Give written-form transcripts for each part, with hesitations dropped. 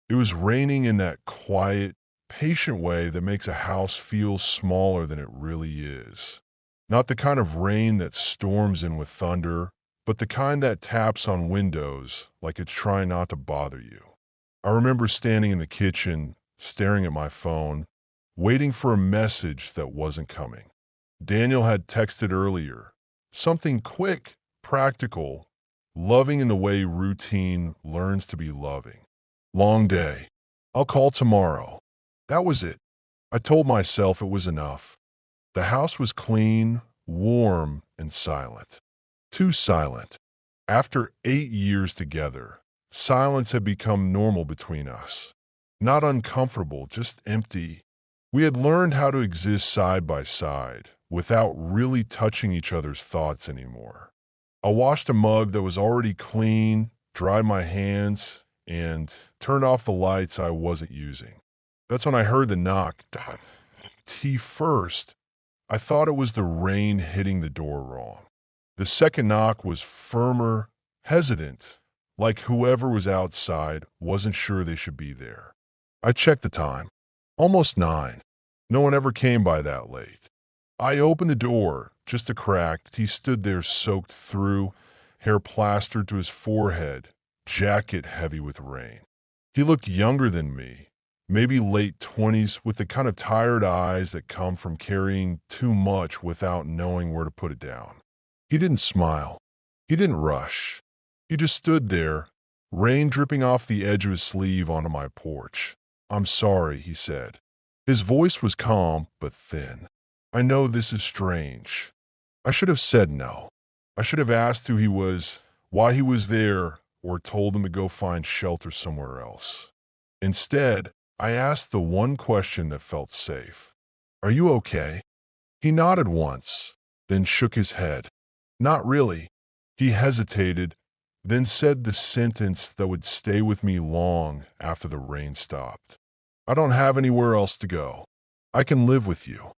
It was raining in that quiet, patient way that makes a house feel smaller than it really is. Not the kind of rain that storms in with thunder, but the kind that taps on windows like it's trying not to bother you. I remember standing in the kitchen, staring at my phone, waiting for a message that wasn't coming. Daniel had texted earlier. Something quick, practical, loving in the way routine learns to be loving. Long day. I'll call tomorrow. That was it. I told myself it was enough. The house was clean, warm, and silent. Too silent. After 8 years together, silence had become normal between us. Not uncomfortable, just empty. We had learned how to exist side by side without really touching each other's thoughts anymore. I washed a mug that was already clean, dried my hands, and turned off the lights I wasn't using. That's when I heard the knock. Tea first. I thought it was the rain hitting the door wrong. The second knock was firmer, hesitant, like whoever was outside wasn't sure they should be there. I checked the time. Almost 9. No one ever came by that late. I opened the door, just a crack. He stood there soaked through, hair plastered to his forehead, jacket heavy with rain. He looked younger than me, maybe late 20s, with the kind of tired eyes that come from carrying too much without knowing where to put it down. He didn't smile. He didn't rush. He just stood there, rain dripping off the edge of his sleeve onto my porch. "I'm sorry," he said. His voice was calm but thin. "I know this is strange." I should have said no. I should have asked who he was, why he was there, or told him to go find shelter somewhere else. Instead, I asked the one question that felt safe. "Are you okay?" He nodded once, then shook his head. "Not really." He hesitated, then said the sentence that would stay with me long after the rain stopped. "I don't have anywhere else to go. I can live with you."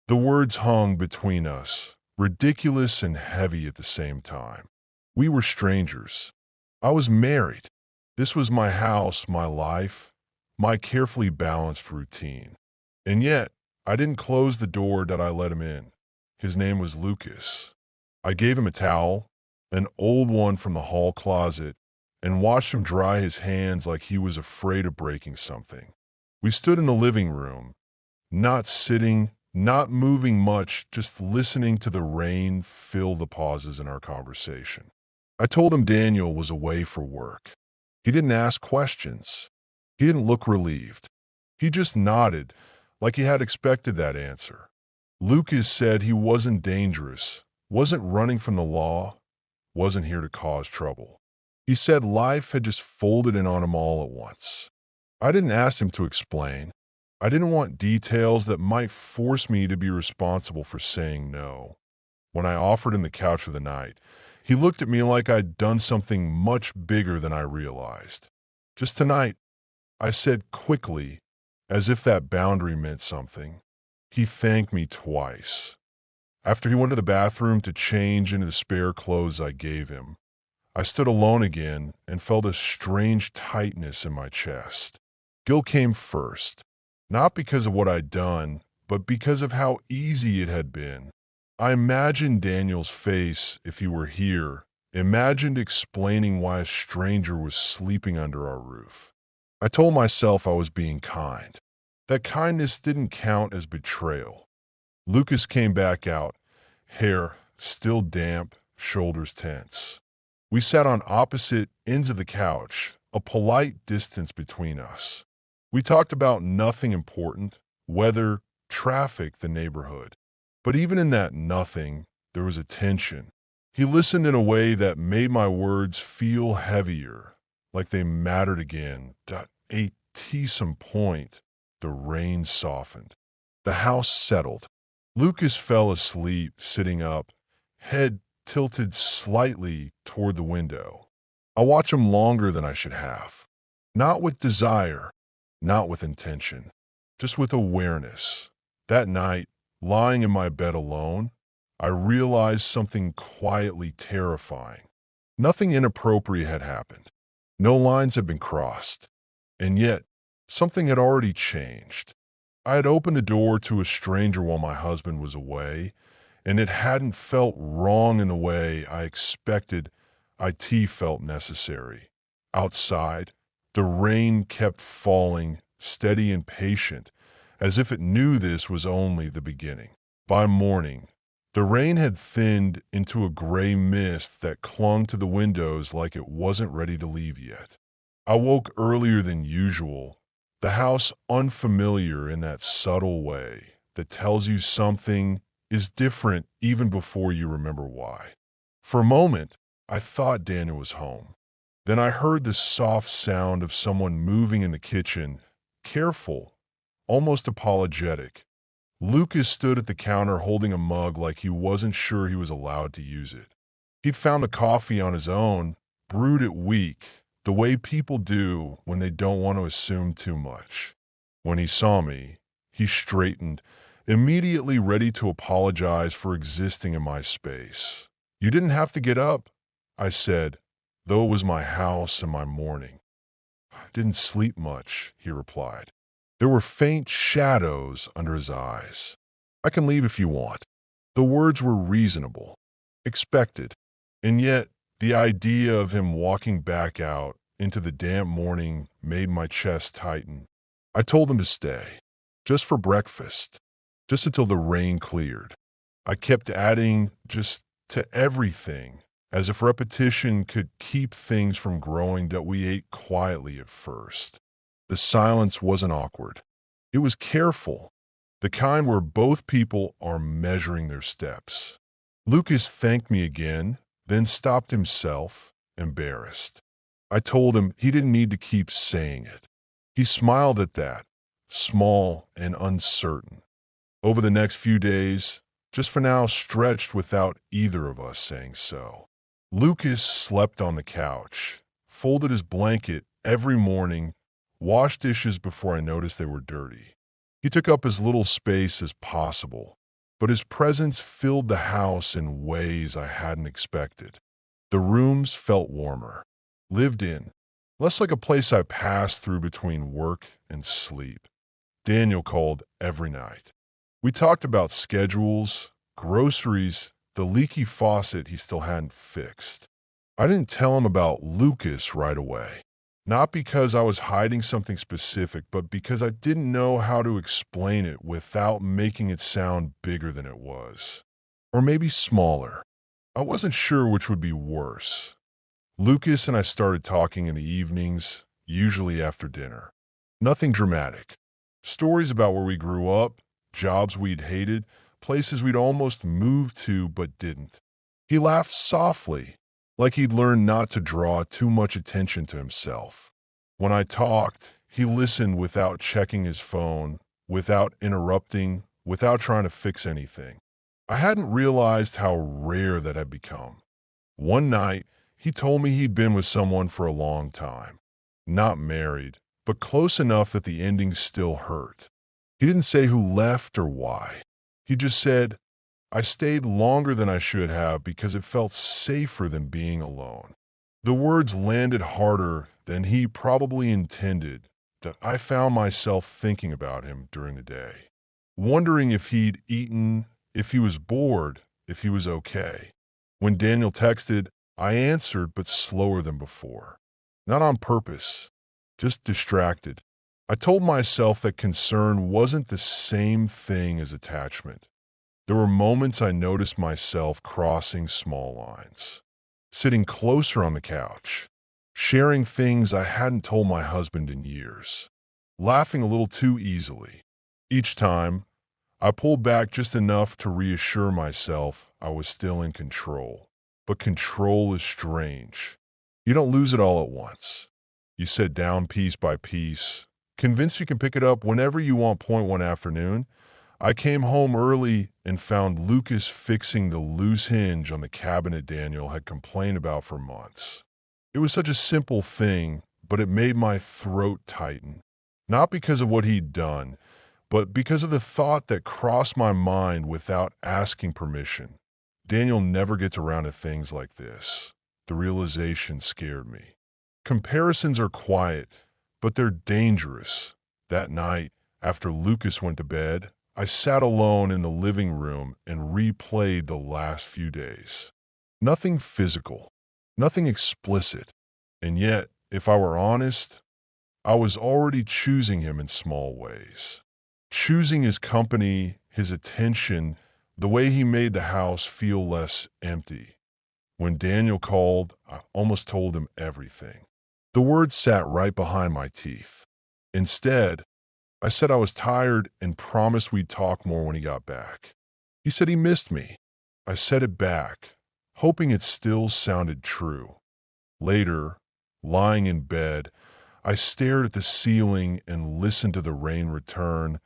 The words hung between us, ridiculous and heavy at the same time. We were strangers. I was married. This was my house, my life, my carefully balanced routine. And yet, I didn't close the door that I let him in. His name was Lucas. I gave him a towel, an old one from the hall closet, and watched him dry his hands like he was afraid of breaking something. We stood in the living room, not sitting, not moving much, just listening to the rain fill the pauses in our conversation. I told him Daniel was away for work. He didn't ask questions. He didn't look relieved. He just nodded, like he had expected that answer. Lucas said he wasn't dangerous, wasn't running from the law, wasn't here to cause trouble. He said life had just folded in on him all at once. I didn't ask him to explain. I didn't want details that might force me to be responsible for saying no. When I offered him the couch for the night, he looked at me like I'd done something much bigger than I realized. "Just tonight," I said quickly, as if that boundary meant something. He thanked me twice. After he went to the bathroom to change into the spare clothes I gave him, I stood alone again and felt a strange tightness in my chest. Guilt came first, not because of what I'd done, but because of how easy it had been. I imagined Daniel's face if he were here, imagined explaining why a stranger was sleeping under our roof. I told myself I was being kind. That kindness didn't count as betrayal. Lucas came back out, hair still damp, shoulders tense. We sat on opposite ends of the couch, a polite distance between us. We talked about nothing important, weather, traffic, the neighborhood. But even in that nothing, there was a tension. He listened in a way that made my words feel heavier, like they mattered again. At some point, the rain softened. The house settled. Lucas fell asleep, sitting up, head tilted slightly toward the window. I watched him longer than I should have. Not with desire, not with intention, just with awareness. That night, lying in my bed alone, I realized something quietly terrifying. Nothing inappropriate had happened. No lines had been crossed. And yet, something had already changed. I had opened the door to a stranger while my husband was away, and it hadn't felt wrong in the way I expected it felt necessary. Outside, the rain kept falling, steady and patient, as if it knew this was only the beginning. By morning, the rain had thinned into a gray mist that clung to the windows like it wasn't ready to leave yet. I woke earlier than usual, the house unfamiliar in that subtle way that tells you something is different even before you remember why. For a moment, I thought Daniel was home. Then I heard the soft sound of someone moving in the kitchen, careful, almost apologetic. Lucas stood at the counter holding a mug like he wasn't sure he was allowed to use it. He'd found the coffee on his own, brewed it weak, the way people do when they don't want to assume too much. When he saw me, he straightened, immediately ready to apologize for existing in my space. "You didn't have to get up," I said, though it was my house and my morning. "I didn't sleep much," he replied. There were faint shadows under his eyes. "I can leave if you want." The words were reasonable, expected, and yet the idea of him walking back out into the damp morning made my chest tighten. I told him to stay, just for breakfast, just until the rain cleared. I kept adding just to everything, as if repetition could keep things from growing that we ate quietly at first. The silence wasn't awkward. It was careful, the kind where both people are measuring their steps. Lucas thanked me again, then stopped himself, embarrassed. I told him he didn't need to keep saying it. He smiled at that, small and uncertain. Over the next few days, just for now, stretched without either of us saying so. Lucas slept on the couch, folded his blanket every morning, washed dishes before I noticed they were dirty. He took up as little space as possible, but his presence filled the house in ways I hadn't expected. The rooms felt warmer, lived in, less like a place I passed through between work and sleep. Daniel called every night. We talked about schedules, groceries, the leaky faucet he still hadn't fixed. I didn't tell him about Lucas right away. Not because I was hiding something specific, but because I didn't know how to explain it without making it sound bigger than it was. Or maybe smaller. I wasn't sure which would be worse. Lucas and I started talking in the evenings, usually after dinner. Nothing dramatic. Stories about where we grew up, jobs we'd hated, places we'd almost moved to but didn't. He laughed softly, like he'd learned not to draw too much attention to himself. When I talked, he listened without checking his phone, without interrupting, without trying to fix anything. I hadn't realized how rare that had become. One night, he told me he'd been with someone for a long time. Not married, but close enough that the ending still hurt. He didn't say who left or why. He just said, "I stayed longer than I should have because it felt safer than being alone." The words landed harder than he probably intended, that I found myself thinking about him during the day, wondering if he'd eaten, if he was bored, if he was okay. When Daniel texted, I answered, but slower than before. Not on purpose, just distracted. I told myself that concern wasn't the same thing as attachment. There were moments I noticed myself crossing small lines, sitting closer on the couch, sharing things I hadn't told my husband in years, laughing a little too easily. Each time, I pulled back just enough to reassure myself I was still in control. But control is strange. You don't lose it all at once. You sit down piece by piece, convinced you can pick it up whenever you want. Point one afternoon, I came home early and found Lucas fixing the loose hinge on the cabinet Daniel had complained about for months. It was such a simple thing, but it made my throat tighten. Not because of what he'd done, but because of the thought that crossed my mind without asking permission. Daniel never gets around to things like this. The realization scared me. Comparisons are quiet, but they're dangerous. That night, after Lucas went to bed, I sat alone in the living room and replayed the last few days. Nothing physical, nothing explicit. And yet, if I were honest, I was already choosing him in small ways. Choosing his company, his attention, the way he made the house feel less empty. When Daniel called, I almost told him everything. The words sat right behind my teeth. Instead, I said I was tired and promised we'd talk more when he got back. He said he missed me. I said it back, hoping it still sounded true. Later, lying in bed, I stared at the ceiling and listened to the rain return,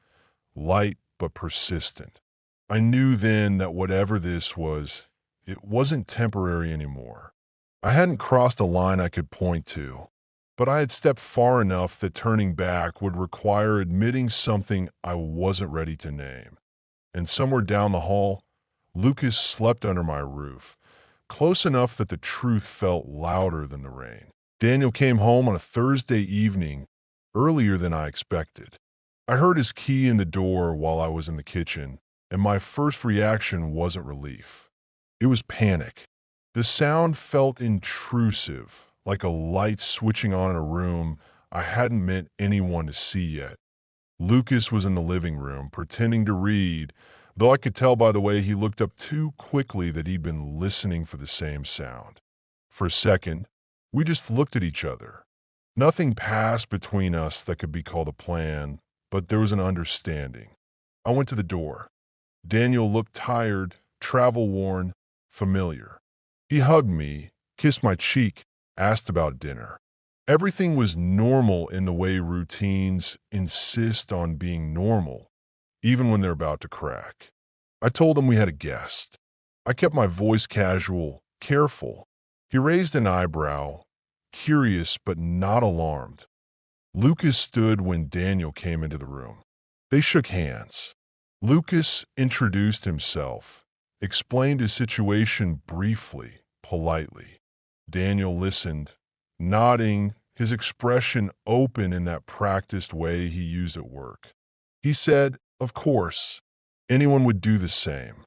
light but persistent. I knew then that whatever this was, it wasn't temporary anymore. I hadn't crossed a line I could point to, but I had stepped far enough that turning back would require admitting something I wasn't ready to name. And somewhere down the hall, Lucas slept under my roof, close enough that the truth felt louder than the rain. Daniel came home on a Thursday evening, earlier than I expected. I heard his key in the door while I was in the kitchen, and my first reaction wasn't relief. It was panic. The sound felt intrusive, like a light switching on in a room I hadn't meant anyone to see yet. Lucas was in the living room, pretending to read, though I could tell by the way he looked up too quickly that he'd been listening for the same sound. For a second, we just looked at each other. Nothing passed between us that could be called a plan, but there was an understanding. I went to the door. Daniel looked tired, travel-worn, familiar. He hugged me, kissed my cheek, asked about dinner. Everything was normal in the way routines insist on being normal, even when they're about to crack. I told him we had a guest. I kept my voice casual, careful. He raised an eyebrow, curious but not alarmed. Lucas stood when Daniel came into the room. They shook hands. Lucas introduced himself, explained his situation briefly, politely. Daniel listened, nodding, his expression open in that practiced way he used at work. He said, "Of course, anyone would do the same."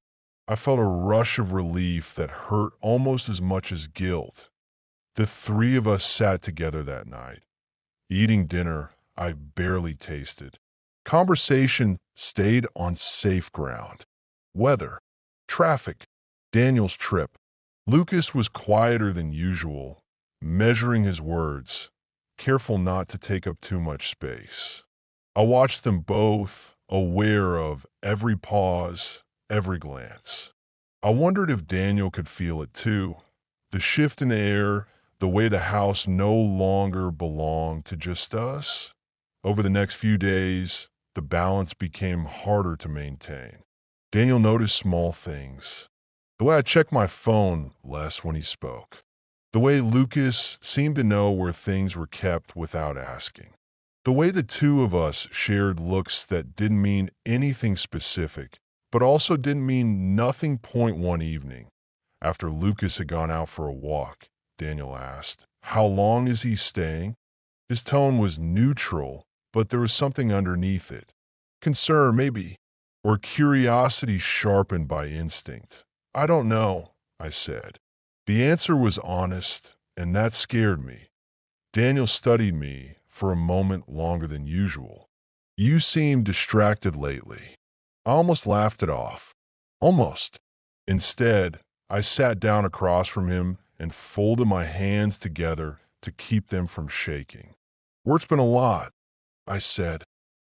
I felt a rush of relief that hurt almost as much as guilt. The three of us sat together that night, eating dinner I barely tasted. Conversation stayed on safe ground. Weather, traffic, Daniel's trip. Lucas was quieter than usual, measuring his words, careful not to take up too much space. I watched them both, aware of every pause, every glance. I wondered if Daniel could feel it too. The shift in the air, the way the house no longer belonged to just us. Over the next few days, the balance became harder to maintain. Daniel noticed small things. The way I checked my phone less when he spoke. The way Lucas seemed to know where things were kept without asking. The way the two of us shared looks that didn't mean anything specific, but also didn't mean nothing. One evening, after Lucas had gone out for a walk, Daniel asked, "How long is he staying?" His tone was neutral, but there was something underneath it. Concern, maybe, or curiosity sharpened by instinct. "I don't know," I said. The answer was honest, and that scared me. Daniel studied me for a moment longer than usual. "You seem distracted lately." I almost laughed it off. Almost. Instead, I sat down across from him and folded my hands together to keep them from shaking. "Work's been a lot," I said.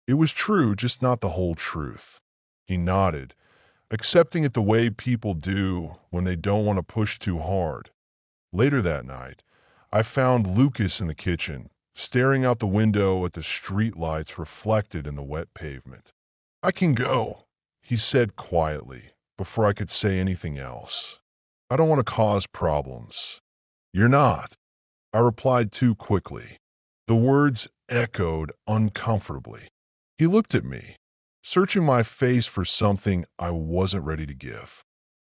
It was true, just not the whole truth. He nodded, accepting it the way people do when they don't want to push too hard. Later that night, I found Lucas in the kitchen, staring out the window at the streetlights reflected in the wet pavement. "I can go," he said quietly, before I could say anything else. "I don't want to cause problems." "You're not," I replied too quickly. The words echoed uncomfortably. He looked at me, searching my face for something I wasn't ready to give.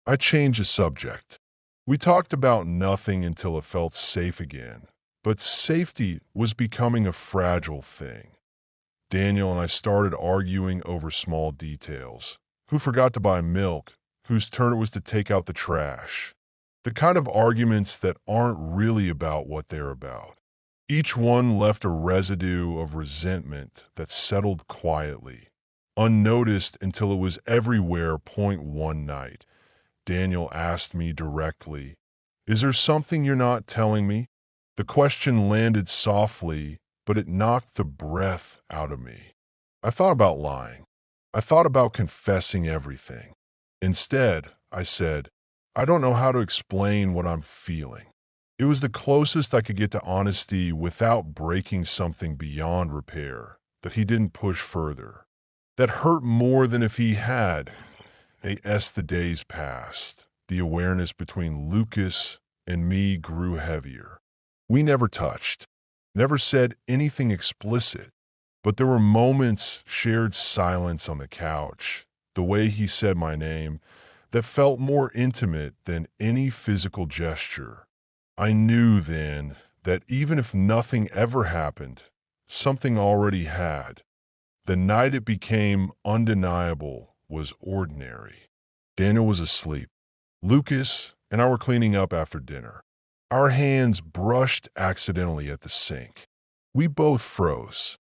I changed the subject. We talked about nothing until it felt safe again, but safety was becoming a fragile thing. Daniel and I started arguing over small details. Who forgot to buy milk? Whose turn it was to take out the trash? The kind of arguments that aren't really about what they're about. Each one left a residue of resentment that settled quietly, unnoticed until it was everywhere. One night, Daniel asked me directly, "Is there something you're not telling me?" The question landed softly, but it knocked the breath out of me. I thought about lying. I thought about confessing everything. Instead, I said, "I don't know how to explain what I'm feeling." It was the closest I could get to honesty without breaking something beyond repair that he didn't push further. That hurt more than if he had. As the days passed, the awareness between Lucas and me grew heavier. We never touched, never said anything explicit, but there were moments, shared silence on the couch, the way he said my name, that felt more intimate than any physical gesture. I knew then that even if nothing ever happened, something already had. The night it became undeniable was ordinary. Daniel was asleep. Lucas and I were cleaning up after dinner. Our hands brushed accidentally at the sink. We both froze.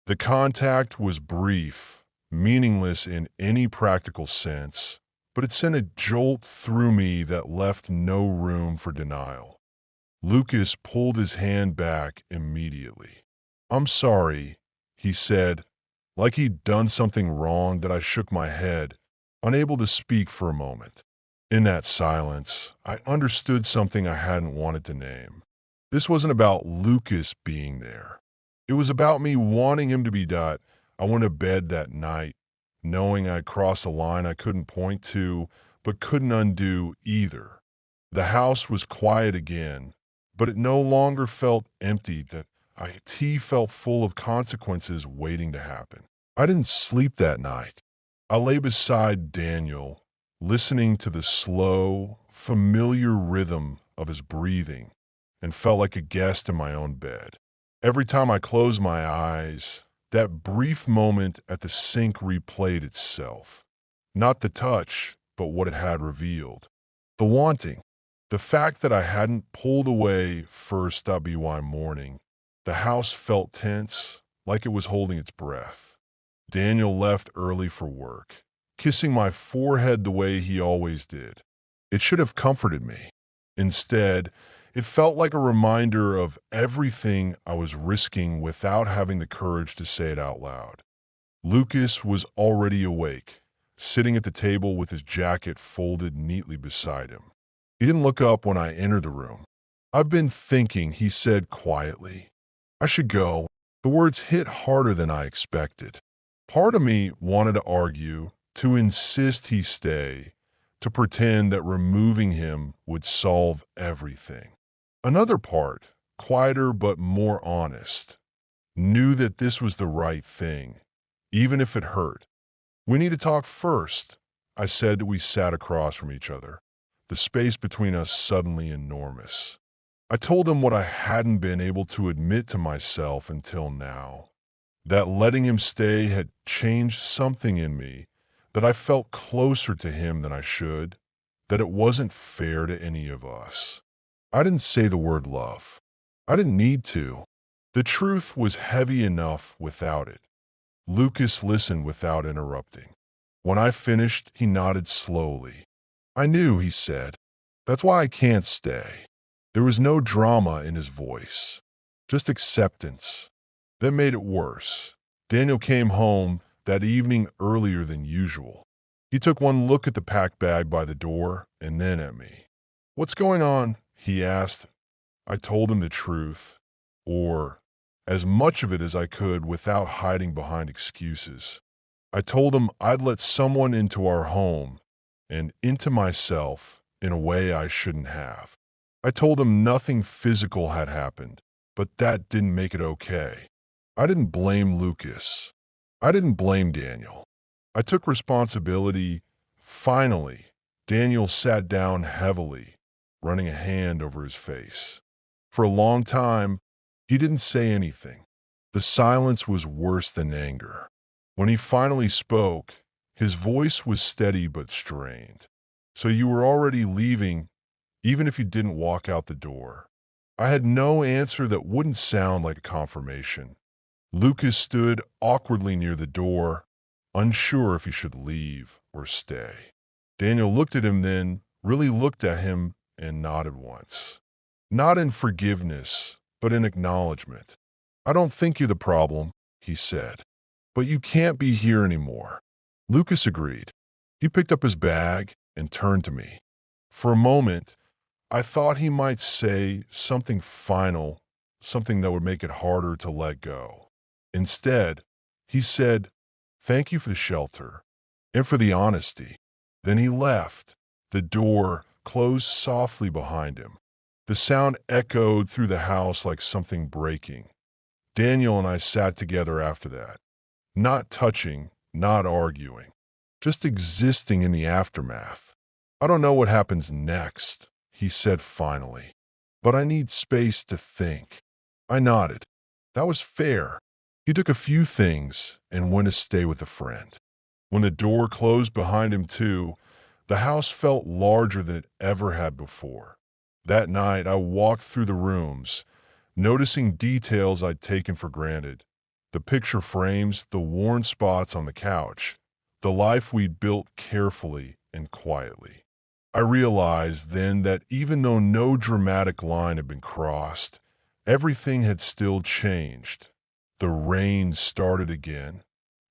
The contact was brief, meaningless in any practical sense, but it sent a jolt through me that left no room for denial. Lucas pulled his hand back immediately. "I'm sorry," he said, like he'd done something wrong. That I shook my head, unable to speak for a moment. In that silence, I understood something I hadn't wanted to name. This wasn't about Lucas being there. It was about me wanting him to be dot. I went to bed that night, knowing I'd crossed a line I couldn't point to, but couldn't undo either. The house was quiet again, but it no longer felt empty. That it felt full of consequences waiting to happen. I didn't sleep that night. I lay beside Daniel, listening to the slow, familiar rhythm of his breathing, and felt like a guest in my own bed. Every time I closed my eyes, that brief moment at the sink replayed itself. Not the touch, but what it had revealed. The wanting. The fact that I hadn't pulled away first WY morning. The house felt tense, like it was holding its breath. Daniel left early for work, kissing my forehead the way he always did. It should have comforted me. Instead, it felt like a reminder of everything I was risking without having the courage to say it out loud. Lucas was already awake, sitting at the table with his jacket folded neatly beside him. He didn't look up when I entered the room. "I've been thinking," he said quietly. "I should go." The words hit harder than I expected. Part of me wanted to argue, to insist he stay, to pretend that removing him would solve everything. Another part, quieter but more honest, knew that this was the right thing, even if it hurt. "We need to talk first," I said as we sat across from each other, the space between us suddenly enormous. I told him what I hadn't been able to admit to myself until now. That letting him stay had changed something in me, that I felt closer to him than I should, that it wasn't fair to any of us. I didn't say the word love. I didn't need to. The truth was heavy enough without it. Lucas listened without interrupting. When I finished, he nodded slowly. "I knew," he said. "That's why I can't stay." There was no drama in his voice, just acceptance. That made it worse. Daniel came home that evening earlier than usual. He took one look at the packed bag by the door and then at me. "What's going on?" he asked. I told him the truth, or as much of it as I could without hiding behind excuses. I told him I'd let someone into our home and into myself in a way I shouldn't have. I told him nothing physical had happened, but that didn't make it okay. I didn't blame Lucas. I didn't blame Daniel. I took responsibility. Finally, Daniel sat down heavily, running a hand over his face. For a long time, He didn't say anything. The silence was worse than anger. When he finally spoke, his voice was steady but strained. So you were already leaving, even if you didn't walk out the door. I had no answer that wouldn't sound like a confirmation. Lucas stood awkwardly near the door, unsure if he should leave or stay. Daniel looked at him then, really looked at him, and nodded once. Not in forgiveness, but in acknowledgement. I don't think you're the problem, he said. But you can't be here anymore. Lucas agreed. He picked up his bag and turned to me. For a moment, I thought he might say something final, something that would make it harder to let go. Instead, he said, "Thank you for the shelter and for the honesty." Then he left. The door closed softly behind him. The sound echoed through the house like something breaking. Daniel and I sat together after that, not touching, not arguing, just existing in the aftermath. "I don't know what happens next," he said finally, "but I need space to think." I nodded. That was fair. He took a few things and went to stay with a friend. When the door closed behind him too, the house felt larger than it ever had before. That night, I walked through the rooms, noticing details I'd taken for granted. The picture frames, the worn spots on the couch, the life we'd built carefully and quietly. I realized then that even though no dramatic line had been crossed, everything had still changed. The rain started again,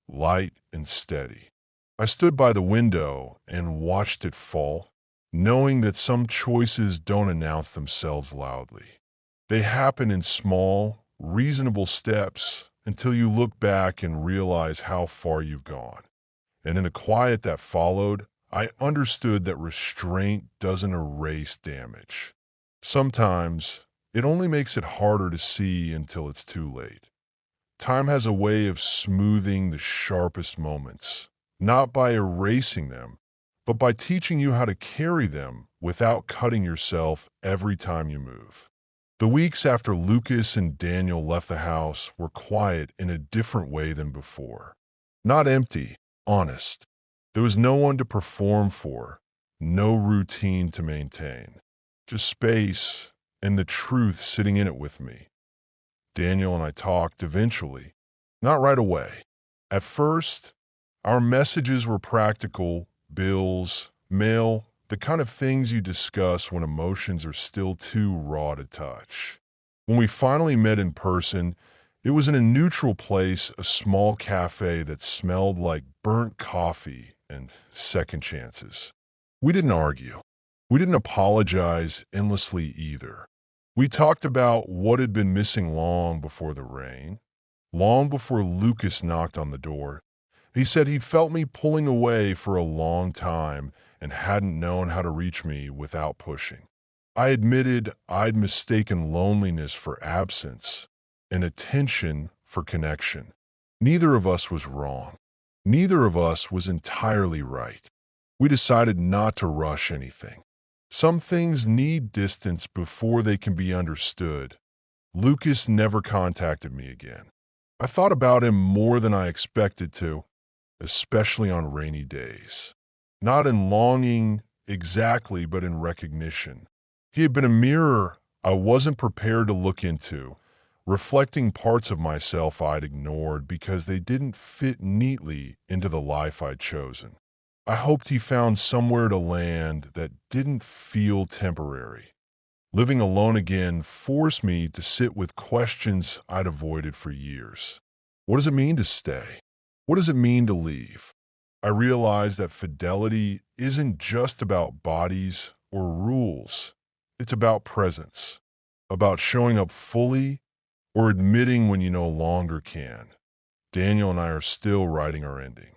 light and steady. I stood by the window and watched it fall, knowing that some choices don't announce themselves loudly. They happen in small, reasonable steps until you look back and realize how far you've gone. And in the quiet that followed, I understood that restraint doesn't erase damage. Sometimes it only makes it harder to see until it's too late. Time has a way of smoothing the sharpest moments, not by erasing them, but by teaching you how to carry them without cutting yourself every time you move. The weeks after Lucas and Daniel left the house were quiet in a different way than before. Not empty, honest. There was no one to perform for, no routine to maintain. Just space and the truth sitting in it with me. Daniel and I talked eventually, not right away. At first, our messages were practical, bills, mail, the kind of things you discuss when emotions are still too raw to touch. When we finally met in person, it was in a neutral place, a small cafe that smelled like burnt coffee and second chances. We didn't argue. We didn't apologize endlessly either. We talked about what had been missing long before the rain, long before Lucas knocked on the door. He said he felt me pulling away for a long time and hadn't known how to reach me without pushing. I admitted I'd mistaken loneliness for absence and attention for connection. Neither of us was wrong. Neither of us was entirely right. We decided not to rush anything. Some things need distance before they can be understood. Lucas never contacted me again. I thought about him more than I expected to, especially on rainy days. Not in longing exactly, but in recognition. He had been a mirror I wasn't prepared to look into, reflecting parts of myself I'd ignored because they didn't fit neatly into the life I'd chosen. I hoped he found somewhere to land that didn't feel temporary. Living alone again forced me to sit with questions I'd avoided for years. What does it mean to stay? What does it mean to leave? I realized that fidelity isn't just about bodies or rules. It's about presence, about showing up fully or admitting when you no longer can. Daniel and I are still writing our ending.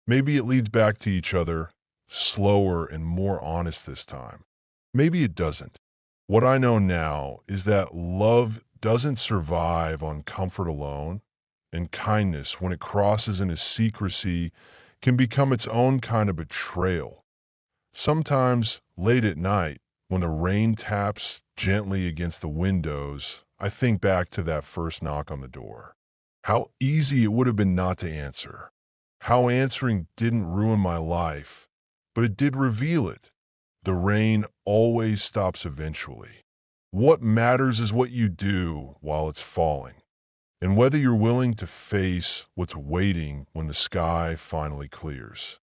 Maybe it leads back to each other, slower and more honest this time. Maybe it doesn't. What I know now is that love doesn't survive on comfort alone, and kindness, when it crosses into secrecy, can become its own kind of betrayal. Sometimes, late at night, when the rain taps gently against the windows, I think back to that first knock on the door. How easy it would have been not to answer. How answering didn't ruin my life, but it did reveal it. The rain always stops eventually. What matters is what you do while it's falling, and whether you're willing to face what's waiting when the sky finally clears.